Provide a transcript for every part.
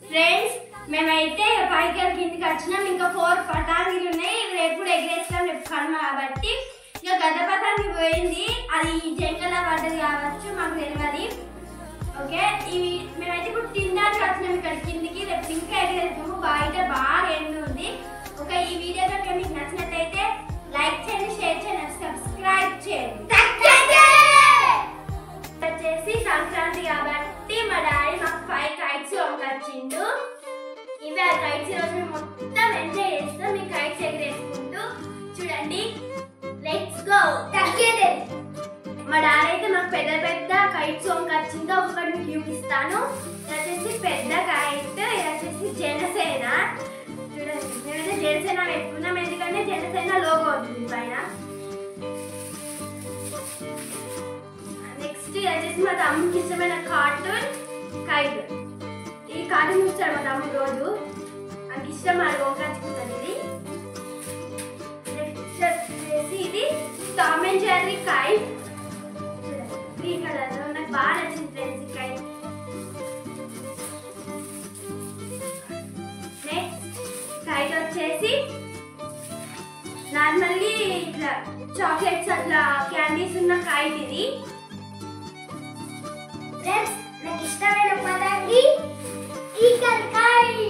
Friends మేమైతే పైకి కిందికి వచ్చినాం. ఇంకా 4 పటాకులు ఉన్నాయి. ఇవి ఎప్పుడు ఎగరేస్తాం రేపు కనుమ కాబట్టి. ఇక గద్ద పటాకి పోయింది, అది జంగల పడ్డది కావచ్చు, మాకు తెలియదు. ఓకే, ఇవి మేమైతే ఇప్పుడు తినడానికి వచ్చినాం ఇక్కడ కిందికి. రేపు ఇంకా ఎగరేస్తాము. బయట బాగా ఎండ ఉంది. ఓకే, ఈ వీడియో కనుక మీకు నచ్చినట్లయితే లైక్ చేయండి, షేర్ చేయండి, సబ్స్క్రైబ్ చేయండి. వచ్చేసి సంక్రాంతి కాబట్టి మా డాడీ మాకు 5 కైట్స్ కొనుకొచ్చిండు. ఇవి ఆ కైట్స్ ఈరోజు మేము మొత్తం ఎంజాయ్ చేస్తాం. ఈ కైట్స్ ఎగరేసుకుంటూ చూడండి. Let's go. మా డాడీ అయితే మాకు పెద్ద పెద్ద కైట్స్ కొనుకొచ్చిందో ఒకటి మీకు చూపిస్తాను. ఇది వచ్చేసి పెద్ద కైట్, ఇది వచ్చేసి జనసేన. చూడండి, మేమైతే జనసేన పెట్టుకున్నాం ఎందుకంటే జనసేన లోగో ఉంటుంది పైన. నెక్స్ట్ ఇది వచ్చేసి మా తమ్ముడికి ఇష్టమైన కార్టూన్ కైట్. ఈ కార్టూన్ చూస్తాడు మా తమ్ముడు రోజు, నాకు ఇష్టం, అది కొనుకొచ్చుకుంటాను. ఇది నెక్స్ట్ వచ్చేసి ఇది Tom and Jerry kite. Green colour లో నాకు బాగా నచ్చింది ఫ్రెండ్స్ ఈ కైట్. నెక్స్ట్ కైట్ వచ్చేసి నార్మల్లీ ఇట్లా చాక్లెట్స్ అట్లా క్యాండీస్ ఉన్న కైట్ ఇది. ఫ్రెండ్స్ నాకు ఇష్టమైన పదార్థి ఈగల్ కైట్.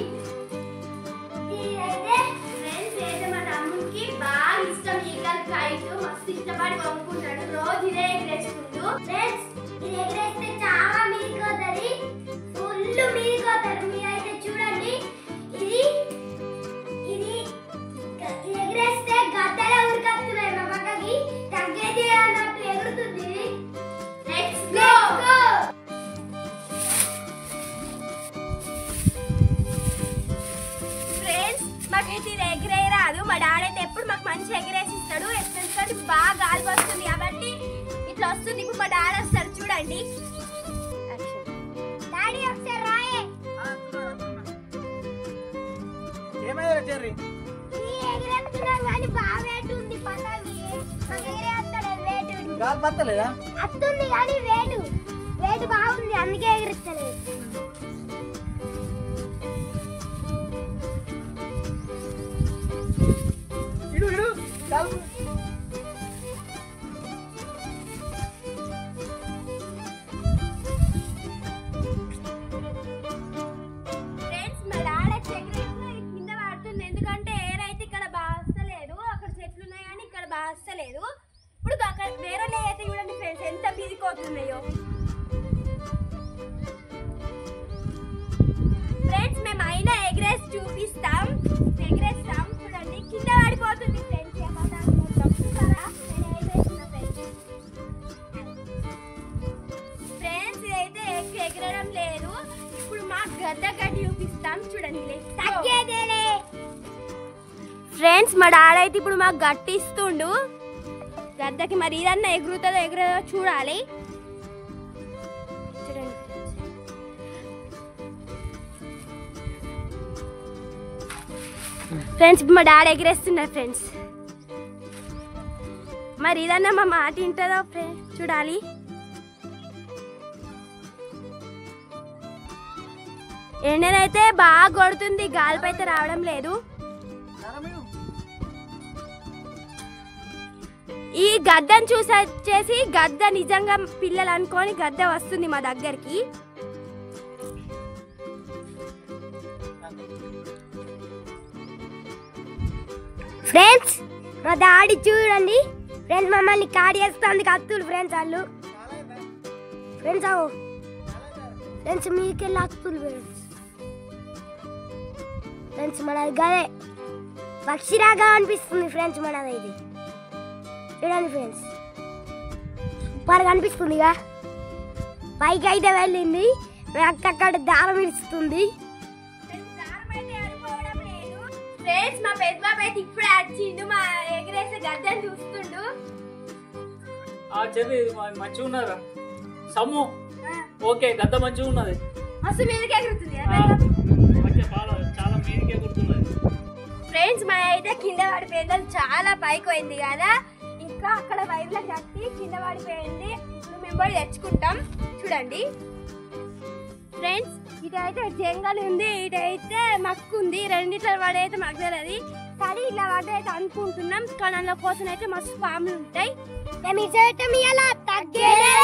ఇదైతే ఫ్రెండ్స్ అయితే మా తమ్ముడికి బాగా ఇష్టం ఈగల్ కైట్, మస్తు ఇష్టపడి కొనుక్కుంటాడు, రోజు ఇదే ఎగరేసుకుంటూ. ఫ్రెండ్స్ ఇది ఎగరేస్తే చాలా మీరుకోతుంది, ఫుల్ మీరుకోతారు. మీరైతే చూడండి, ఇది ఇది ఎగరేస్తే గద్దలే ఉరికొస్తున్నాయి మా పక్కకి, తగ్గేది అన్నట్టు ఎగురుతుంది. Let's go. మాకైతే ఇది ఎగిరే రాదు. మా డాడీ అయితే ఎప్పుడు మాకు మంచి ఎగిరేసి ఇస్తాడు. ఎందుకంటే బాగా గాలి వస్తుంది కాబట్టి ఇట్లా వస్తుంది. ఇప్పుడు మా డాడీ వస్తాడు చూడండి. డాడీ ఒకసారి రాయే. వస్తుంది కానీ వేటు బాగుంది, అందుకే ఎగిరిస్తలేదు. ఫ్రెండ్స్ మా డాడీ కింద పడుతుంది ఎందుకంటే ఎయిర్ అయితే ఇక్కడ బాస్తలేదు. అక్కడ చెట్లు ఉన్నాయి కానీ ఇక్కడ బాస్తలేదు. ఇప్పుడు అక్కడ వేరే అయితే చూడండి ఫ్రెండ్స్ ఎంత బీదిపోతున్నాయో. ఫ్రెండ్స్ మేము అయినా ఎగరేసి చూపిస్తాం, ఎగరేస్తాం చూడండి. కింద పడిపోతుంది ఫ్రెండ్స్. ఫ్రెండ్స్ ఇదైతే ఎగరడం లేదు. ఇప్పుడు మా గద్ద గడ్డి చూపిస్తాం చూడండి. ఫ్రెండ్స్ మా డాడీ అయితే ఇప్పుడు మాకు గట్టి ఇస్తుండు గద్దకి. మరి ఇదన్నా ఎగురుతుందో ఎగురదో చూడాలి. చూడండి ఫ్రెండ్స్, ఇప్పుడు మా డాడీ ఎగిరేస్తున్నారు ఫ్రెండ్స్. మరి ఇదన్నా మా మాట వింటుందో ఫ్రెండ్స్ చూడాలి. ఎండనైతే బాగా కొడుతుంది, గాలిపై అయితే రావడం లేదు. ఈ గద్దను చూసి వచ్చేసి గద్ద నిజంగా పిల్లలు అనుకొని గద్ద వస్తుంది మా దగ్గరికి. ఫ్రెండ్స్ మా డాడీ చూడండి ఫ్రెండ్స్, మమ్మల్ని కాడేస్తుంది కత్తులు ఫ్రెండ్స్. వాళ్ళు ఫ్రెండ్స్ అవు ఫ్రెండ్స్ మీకెళ్ళి కత్తులు ఫ్రెండ్స్. మనది గదే పక్షిరాగా అనిపిస్తుంది ఫ్రెండ్స్. మనది ఇది చూడండి ఫ్రెండ్స్, సూపర్గా అనిపిస్తుందిగా. పైకి అయితే వెళ్ళింది, అక్కడ దారం ఇస్తుంది. ఫ్రెండ్స్ మా పెద్ద బాబు అయితే ఇప్పుడే వచ్చిండు, మా ఎగరేసే గద్దెని చూస్తుండు. మంచిగా ఉన్నారా సమ్ము? ఓకే, గద్ద మంచిగా ఉన్నది, మస్తు మీదకి ఎగురుతుంది. చాలా మీదకి ఎగురుతున్నది. ఫ్రెండ్స్ మా అయితే కింద పడిపోయింది, చాలా పైకి పోయింది కదా. ఇంకా అక్కడ వైర్లో కట్టి కింద పడిపోయింది. ఇప్పుడు మేము పోయి తెచ్చుకుంటాం చూడండి. ఫ్రెండ్స్ ఇటైతే జంగల్ ఉంది, ఇటైతే మక్కు ఉంది. రెండిట్ల పడైతే మాకు తెలియదు, కానీ ఇట్లా పడైతే అనుకుంటున్నాం. కానీ అందులో కోసం అయితే మస్తు పాములు ఉంటాయి. మేము ఇట్లా తగ్గేదే.